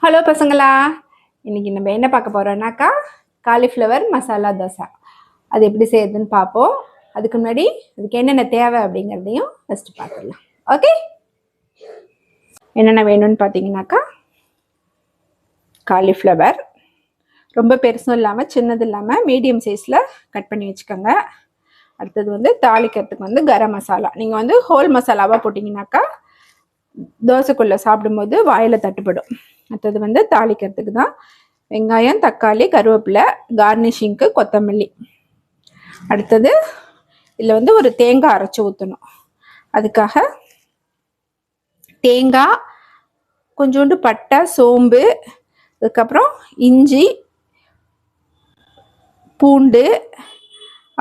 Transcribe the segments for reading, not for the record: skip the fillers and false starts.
Hello பசங்களா, இன்னைக்கு நம்ம என்ன பார்க்க போறோம்னாக்கா காலிஃப்ளவர் மசாலா தோசை. அது எப்படி செய்யறதுன்னு பார்ப்போம். அதுக்கு முன்னாடி அதுக்கு என்னென்ன தேவை அப்படிங்கிறதையும் ஃபர்ஸ்ட் பார்த்துடலாம். ஓகே, என்னென்ன வேணும்னு பார்த்தீங்கன்னாக்கா காலிஃப்ளவர் ரொம்ப பெருசும் இல்லாமல் சின்னது இல்லாமல் மீடியம் சைஸில் கட் பண்ணி வச்சுக்கோங்க. அடுத்தது தாளிக்கிறதுக்கு கரம் மசாலா. நீங்கள் ஹோல் மசாலாவாக போட்டிங்கனாக்கா தோசைக்குள்ளே சாப்பிடும்போது வாயில் தட்டுப்படும். அடுத்தது தாளிக்கிறதுக்கு தான் வெங்காயம், தக்காளி, கருவேப்பிலை, கார்னிஷிங்க்கு கொத்தமல்லி. அடுத்தது இதில் ஒரு தேங்காய் அரைச்சி ஊற்றணும். அதுக்காக தேங்காய், கொஞ்சோண்டு பட்டை, சோம்பு, அதுக்கப்புறம் இஞ்சி, பூண்டு,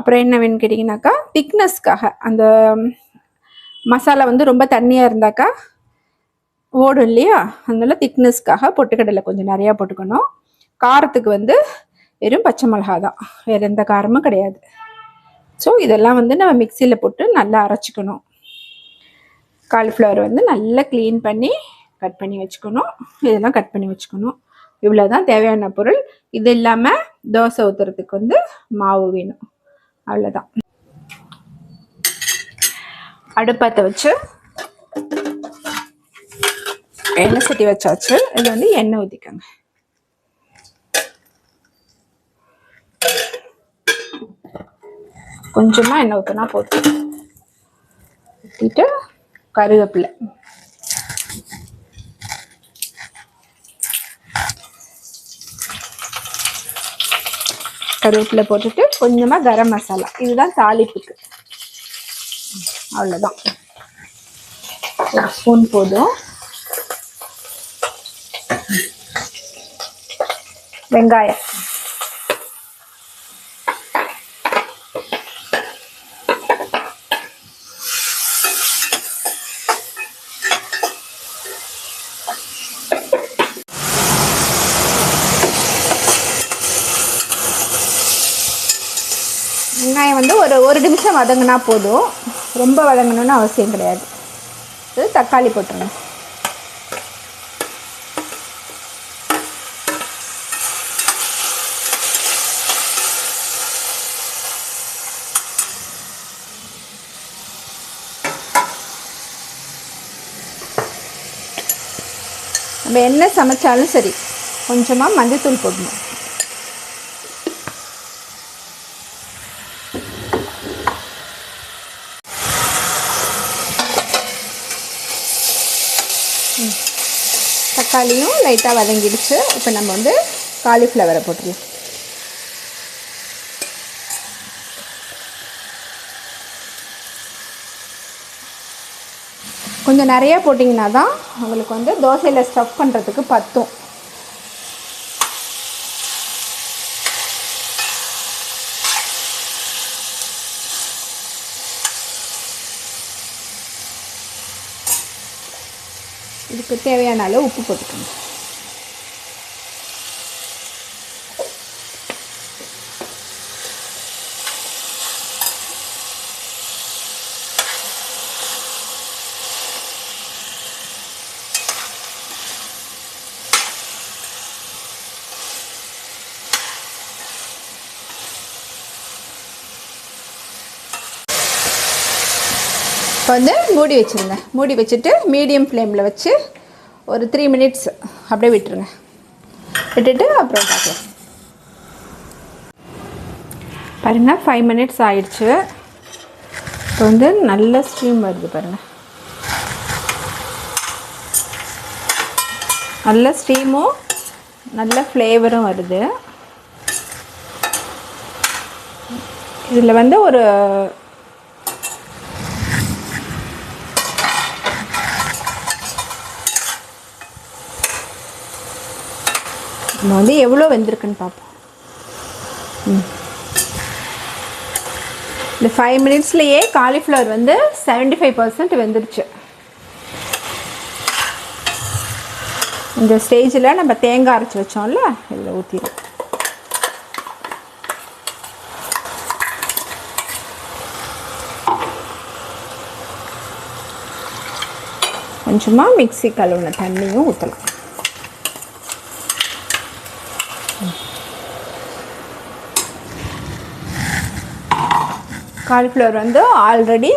அப்புறம் என்ன வேணும்னு கேட்டிங்கனாக்கா திக்னஸ்க்காக அந்த மசாலா ரொம்ப தண்ணியாக இருந்தாக்கா ஓடும் இல்லையா, அதனால திக்னஸ்க்காக பொட்டுக்கடலை கொஞ்சம் நிறையா போட்டுக்கணும். காரத்துக்கு வெறும் பச்சை மிளகா தான், வேறு எந்த காரமும் கிடையாது. ஸோ இதெல்லாம் நம்ம மிக்சியில் போட்டு நல்லா அரைச்சிக்கணும். காலிஃப்ளவர் நல்லா க்ளீன் பண்ணி கட் பண்ணி வச்சுக்கணும். இதெல்லாம் கட் பண்ணி வச்சுக்கணும். இவ்வளோ தான் தேவையான பொருள். இது இல்லாமல் தோசை ஊற்றுறதுக்கு மாவு வேணும். அவ்வளோதான். அடுப்பத்தை வச்சு எண்ணெய் சட்டி வச்சாச்சு. இது எண்ணெய் ஊற்றிக்கோங்க. கொஞ்சமாக எண்ணெய் ஊற்றினா போட்டு ஊற்றிட்டு கருவேப்பிலை, கருவேப்பிலை போட்டுட்டு கொஞ்சமாக கரம் மசாலா. இதுதான் தாளிப்புக்கு. அவ்வளோதான், ஒரு ஸ்பூன் போதும். வெங்காயம், வெங்காயம் ஒரு நிமிஷம் வதங்கினா போதும், ரொம்ப வதங்கணும்னு அவசியம் கிடையாது. தக்காளி போட்டுருங்க. நம்ம என்ன சமைச்சாலும் சரி கொஞ்சமாக மஞ்சத்தூள் போடணும். தக்காளியும் லைட்டாக வதங்கிடுச்சு. இப்போ நம்ம காலிஃப்ளவரை போட்டுருவோம். கொஞ்சம் நிறையா போட்டிங்கன்னா தான் உங்களுக்கு தோசையில் ஸ்டஃப் பண்ணுறதுக்கு பத்தும். இதுக்கு தேவையான அளவு உப்பு போட்டுக்கணும். இப்போ மூடி வச்சுருங்க. மூடி வச்சுட்டு மீடியம் ஃப்ளேமில் வச்சு ஒரு 3 மினிட்ஸ் அப்படியே விட்டுருங்க. விட்டுட்டு அப்புறம் பார்க்கலாம். பாருங்கள், 5 மினிட்ஸ் ஆயிடுச்சு. இப்போ நல்ல ஸ்டீம் வருது பாருங்கள். நல்ல ஸ்டீமும் நல்ல ஃப்ளேவரும் வருது. இதில் ஒரு நம்ம எவ்வளோ வெந்திருக்குன்னு பார்ப்போம். இந்த 5 மினிட்ஸ்லேயே காலிஃப்ளவர் 75% வெந்துருச்சு. இந்த ஸ்டேஜில் நம்ம தேங்காய் அரைச்சி வச்சோம்ல, இதில் ஊற்றிடும். கொஞ்சமாக மிக்ஸி கழுவுன தண்ணியும் ஊற்றலாம். காலிஃப்ளவர் வந்து ஆல்ரெடி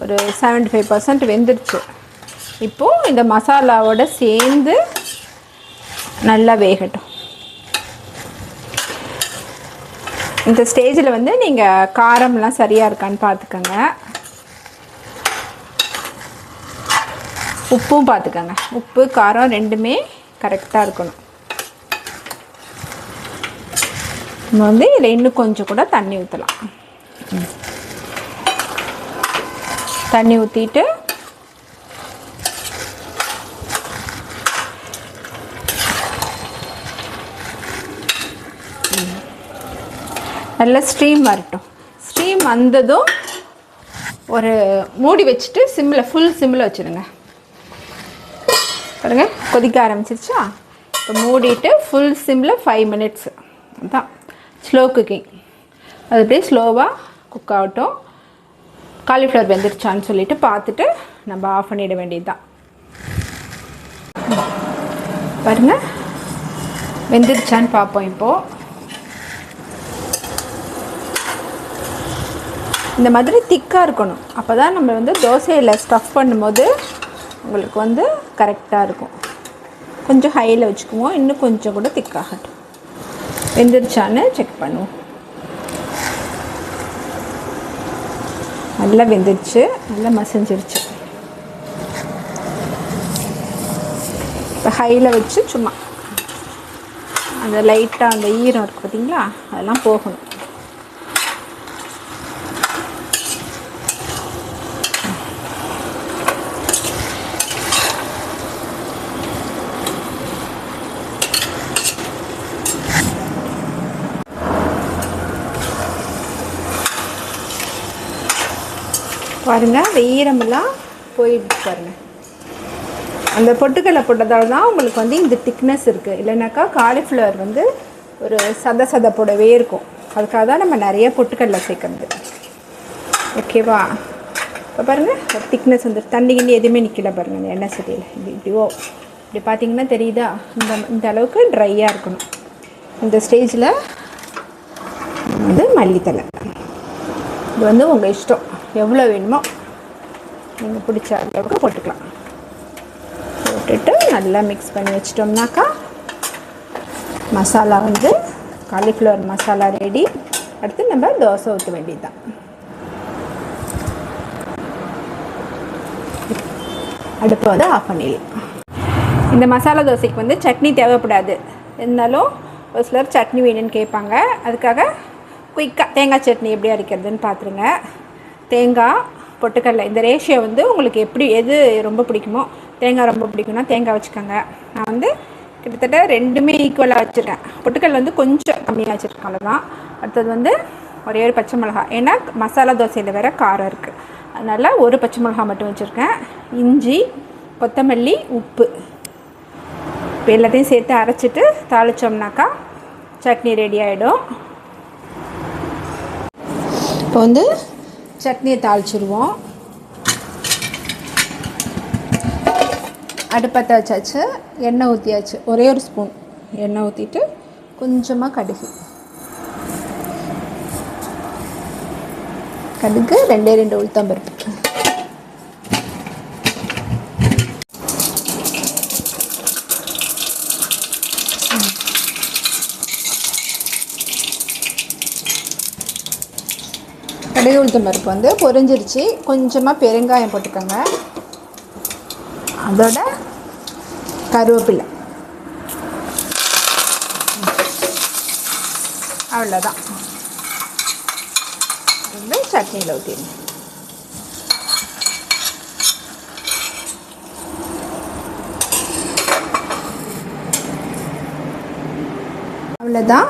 ஒரு 75% வெந்துருச்சு. இப்போது இந்த மசாலாவோட சேர்ந்து நல்லா வேகட்டும். இந்த ஸ்டேஜில் வந்து நீங்கள் காரம்லாம் சரியாக இருக்கான்னு பார்த்துக்கோங்க. உப்பும் பார்த்துக்கோங்க. உப்பு காரம் ரெண்டுமே கரெக்டாக இருக்கணும். நம்ம வந்து இதில் இன்னும் கொஞ்சம் கூட தண்ணி ஊற்றலாம். தண்ணி ஊற்றிட்டு நல்லா ஸ்ட்ரீம் வரட்டும். ஸ்ட்ரீம் வந்ததும் ஒரு மூடி வச்சுட்டு ஃபுல் சிம்மில் வச்சுருங்க. பாருங்க கொதிக்க ஆரம்பிச்சிருச்சா? இப்போ மூடிட்டு ஃபுல் சிம்மில் 5 மினிட்ஸ் தான் ஸ்லோ குக்கிங். அது அப்படியே ஸ்லோவாக குக் ஆகட்டும். காலிஃப்ளவர் வெந்துருச்சான்னு சொல்லிட்டு பார்த்துட்டு நம்ம ஆஃப் பண்ணிட வேண்டியது தான். பாருங்கள் வெந்துருச்சான்னு பார்ப்போம். இப்போது இந்த மாதிரி திக்காக இருக்கணும். அப்போ தான் நம்ம வந்து தோசையில் ஸ்டஃப் பண்ணும்போது உங்களுக்கு வந்து கரெக்டாக இருக்கும். கொஞ்சம் ஹையில் வச்சுக்குவோம். இன்னும் கொஞ்சம் கூட திக்காகட்டும். வெந்துருச்சான்னு செக் பண்ணுவோம். நல்லா வெந்துருச்சு, நல்லா மசிஞ்சிருச்சு. இப்போ ஹையில் வச்சு சும்மா அந்த லைட்டாக அந்த ஈரம் இருக்குது பார்த்தீங்களா, அதெல்லாம் போகணும். பாருங்கள் அந்த ஈரமெல்லாம் போயிடுச்சு பாருங்கள். அந்த பொட்டுக்கடலை போட்டதால் தான் உங்களுக்கு வந்து இந்த திக்னஸ் இருக்குது. இல்லைனாக்கா காலிஃப்ளவர் வந்து ஒரு சதப்போடவே இருக்கும். அதுக்காக தான் நம்ம நிறைய பொட்டுக்கடலை சேர்க்கறது. ஓகேவா? இப்போ பாருங்கள் ஒரு திக்னஸ் வந்து தண்ணி கிண்ணி எதுவுமே நிற்கல பாருங்கள். அந்த எண்ணெய் சட்டியில் இப்படி பார்த்தீங்கன்னா தெரியுதா? இந்த அளவுக்கு ட்ரையாக இருக்கணும். இந்த ஸ்டேஜில் வந்து மல்லித்தலை, இது வந்து உங்கள் இஷ்டம், எவ்வளோ வேணுமோ நீங்கள் பிடிச்ச அளவுக்கு போட்டுக்கலாம். போட்டுட்டு நல்லா மிக்ஸ் பண்ணி வச்சிட்டோம்னாக்கா மசாலா வந்து காலிஃப்ளவர் மசாலா ரெடி. அடுத்து நம்ம தோசை ஊற்ற வேண்டியது தான். அடுப்பை வந்து ஆஃப் பண்ணிடலாம். இந்த மசாலா தோசைக்கு வந்து சட்னி தேவைப்படாது. இருந்தாலும் ஒரு சிலர் சட்னி வேணும்னு கேட்பாங்க. அதுக்காக குயிக்காக தேங்காய் சட்னி எப்படி அரைக்கிறதுன்னு பார்த்துருங்க. தேங்காய் பொட்டுக்கடலை இந்த ரேஷியோ வந்து உங்களுக்கு எது ரொம்ப பிடிக்குமோ. தேங்காய் ரொம்ப பிடிக்கும்னா தேங்காய் வச்சுக்கோங்க. நான் வந்து கிட்டத்தட்ட ரெண்டுமே ஈக்குவலாக வச்சுருக்கேன். பொட்டுக்கடலை வந்து கொஞ்சம் கம்மியாக வச்சுருக்கேன், அவ்வளோதான். அடுத்தது வந்து ஒரே ஒரு பச்சை மிளகா, ஏன்னா மசாலா தோசையில் வேறு காரம் இருக்குது, அதனால் ஒரு பச்சை மிளகா மட்டும் வச்சுருக்கேன். இஞ்சி, கொத்தமல்லி, உப்பு, இப்போ எல்லாத்தையும் சேர்த்து அரைச்சிட்டு தாளித்தோம்னாக்கா சட்னி ரெடி ஆகிடும். இப்போ வந்து சட்னியை தாளிச்சிடுவோம். அடுப்பத்தை வச்சாச்சு, எண்ணெய் ஊற்றியாச்சு. ஒரே ஒரு ஸ்பூன் எண்ணெய் ஊற்றிட்டு கொஞ்சமாக கடுகு 2 உளுத்தம்பருப்பு, கடுகு உளுத்தம்பருப்பு வந்து பொரிஞ்சிருச்சு. கொஞ்சமாக பெருங்காயம் போட்டுக்கோங்க. அதோட கருவேப்பிலை, அவ்வளோதான். வந்து சட்னியில் ஊற்றிடுங்க. அவ்வளோதான்,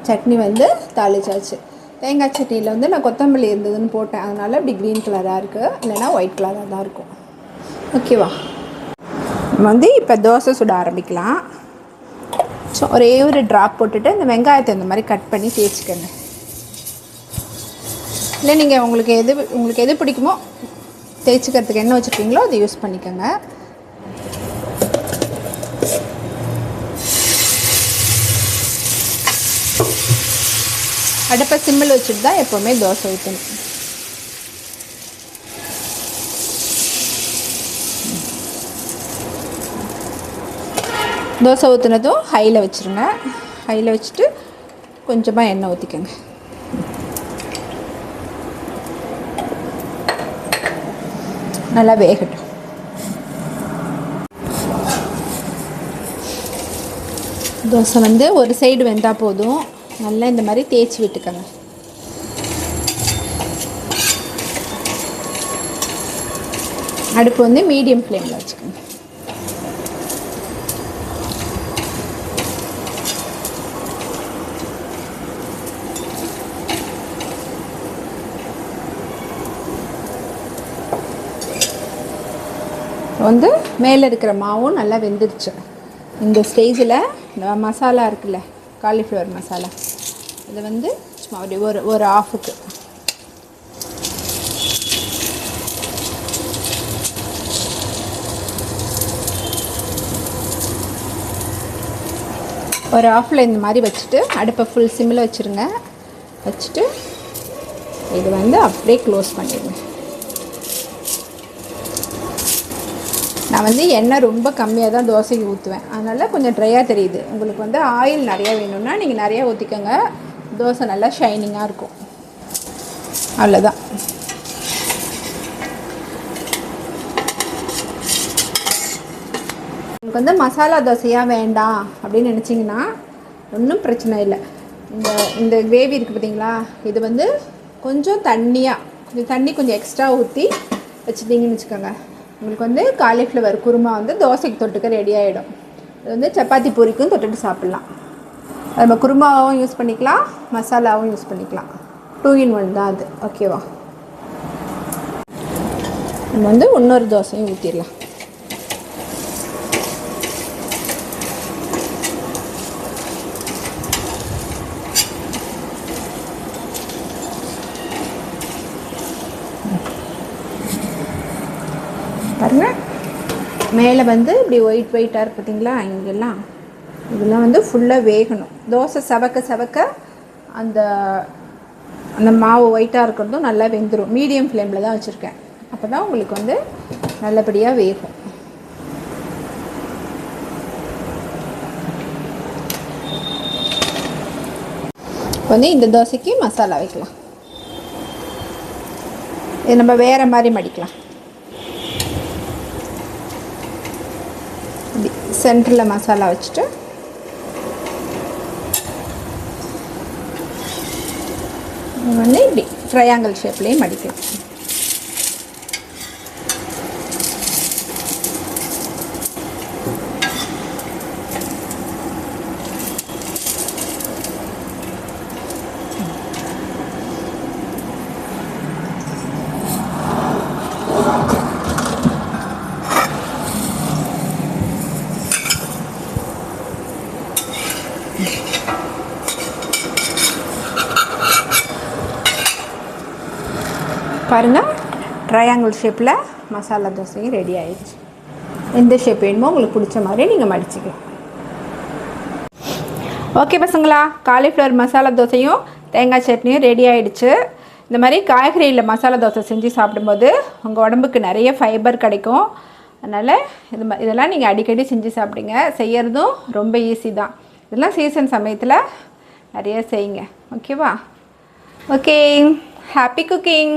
சட்னி வந்து தாளிச்சாச்சு. தேங்காய் சட்னியில் வந்து நான் கொத்தமல்லி இருந்ததுன்னு போட்டேன், அதனால் இப்படி க்ரீன் கலராக இருக்குது, இல்லைனா ஒயிட் கலராக தான் இருக்கும். ஓகேவா? நம்ம வந்து இப்போ தோசை சுட ஆரம்பிக்கலாம். ஸோ ஒரே ஒரு ட்ராப் போட்டுட்டு இந்த வெங்காயத்தை இந்த மாதிரி கட் பண்ணி தேய்ச்சிக்கங்க. இல்லை நீங்கள் உங்களுக்கு எது பிடிக்குமோ தேய்ச்சிக்கிறதுக்கு என்ன வச்சுருக்கீங்களோ அதை யூஸ் பண்ணிக்கோங்க. அடுப்பை சிம்மில் வச்சுட்டு தான் எப்போவுமே தோசை ஊற்றணும். தோசை ஊற்றுனதும் ஹையில் வச்சுருங்க. ஹையில் வச்சுட்டு கொஞ்சமாக எண்ணெய் ஊற்றிக்கோங்க. நல்லா வேகட்டும். தோசை வந்து ஒரு சைடு வெந்தால் போதும். நல்லா இந்த மாதிரி தேய்ச்சி விட்டுக்கோங்க. அடுப்பு வந்து மீடியம் ஃப்ளேமில் வச்சுக்கோங்க. வந்து மேலே இருக்கிற மாவும் நல்லா வெந்துருச்சு. இந்த ஸ்டேஜில் மசாலா இருக்குல்ல, காலிஃப்ளவர் மசாலா, அதை வந்து சும்மா அப்படி ஒரு ஆஃபுக்கு ஒரு ஆஃபில் இந்த மாதிரி வச்சுட்டு அடுப்பை ஃபுல் சிம்மில் வச்சுருங்க. வச்சுட்டு இது வந்து அப்படியே க்ளோஸ் பண்ணிடுங்க. நான் வந்து எண்ணெய் ரொம்ப கம்மியாக தான் தோசைக்கு ஊற்றுவேன், அதனால் கொஞ்சம் ட்ரையாக தெரியுது. உங்களுக்கு வந்து ஆயில் நிறையா வேணும்னா நீங்கள் நிறையா ஊற்றிக்கோங்க. தோசை நல்லா ஷைனிங்காக இருக்கும். அவ்வளோதான். உங்களுக்கு வந்து மசாலா தோசையாக வேண்டாம் அப்படின்னு நினச்சிங்கன்னா ஒன்றும் பிரச்சனை இல்லை. இந்த கிரேவி இருக்குது பார்த்தீங்களா, இது வந்து கொஞ்சம் தண்ணி கொஞ்சம் எக்ஸ்ட்ரா ஊற்றி வச்சுட்டிங்கன்னு வச்சுக்கோங்க. உங்களுக்கு வந்து காலிஃப்ளவர் குருமா வந்து தோசைக்கு தொட்டுக்க ரெடி ஆகிடும். இது வந்து சப்பாத்தி பூரிக்கும் தொட்டுட்டு சாப்பிட்லாம். நம்ம குருமாவும் யூஸ் பண்ணிக்கலாம், மசாலாவும் யூஸ் பண்ணிக்கலாம். 2 in 1 தான் அது. ஓகேவா? நம்ம வந்து இன்னொரு தோசையும் ஊற்றிடலாம். பாருங்கள், மேலே வந்து இப்படி ஒயிட்டாக இருக்கு பார்த்தீங்களா, இங்கெல்லாம் இதெல்லாம் வந்து ஃபுல்லாக வேகணும். தோசை சவக்க அந்த மாவு ஒயிட்டாக இருக்கிறதும் நல்லா வெந்துடும். மீடியம் ஃப்ளேமில் தான் வச்சுருக்கேன். அப்போ தான் உங்களுக்கு வந்து நல்லபடியாக வேகும். இப்போ வந்து இந்த தோசைக்கு மசாலா வைக்கலாம். இது நம்ம வேறு மாதிரி மடிக்கலாம். சென்டரில் மசாலா வச்சுட்டு வந்து இப்படி ட்ரையாங்கிள் ஷேப்லேயும் மடிக்கலாம். பாருங்கள், ட்ரையாங்கிள் ஷேப்பில் மசாலா தோசையும் ரெடி ஆகிடுச்சு. எந்த ஷேப் வேணுமோ உங்களுக்கு பிடிச்ச மாதிரி நீங்கள் மடிச்சிக்கலாம். ஓகே பசங்களா, காலிஃப்ளவர் மசாலா தோசையும் தேங்காய் சட்னியும் ரெடி ஆகிடுச்சு. இந்த மாதிரி காய்கறியில் மசாலா தோசை செஞ்சு சாப்பிடும்போது உங்கள் உடம்புக்கு நிறைய ஃபைபர் கிடைக்கும். அதனால் இதெல்லாம் நீங்கள் அடிக்கடி செஞ்சு சாப்பிடுங்க. செய்கிறதும் ரொம்ப ஈஸி தான். இதெல்லாம் சீசன் சமயத்தில் நிறைய செய்யுங்க. ஓகேவா? Okay, happy cooking.